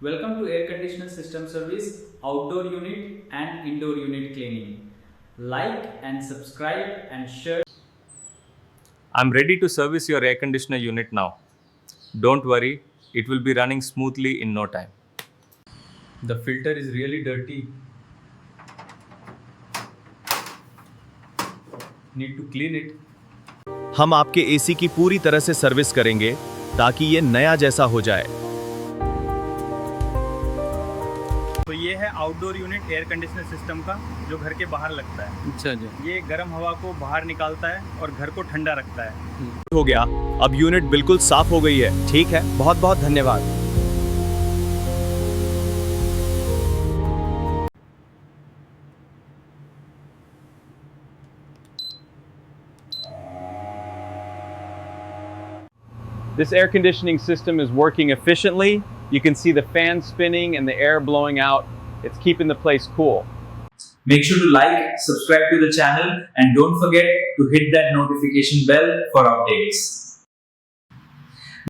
Welcome to air conditioner system service, outdoor unit and indoor unit cleaning. Like and subscribe and share. I'm ready to service your air conditioner unit now. Don't worry, it will be running smoothly in no time. The filter is really dirty. Need to clean it. हम आपके AC की पूरी तरह से service करेंगे ताकि ये नया जैसा हो जाए। तो ये है outdoor unit air conditioner system का, जो घर के बाहर लगता है। अच्छा जी। ये गर्म हवा को बाहर निकालता है और घर को ठंडा रखता है। हो गया, अब यूनिट बिल्कुल साफ हो गई है। ठीक है, बहुत बहुत धन्यवाद। This air conditioning system is working efficiently. You can see the fan spinning and the air blowing out. It's keeping the place cool. Make sure to like, subscribe to the channel and don't forget to hit that notification bell for updates.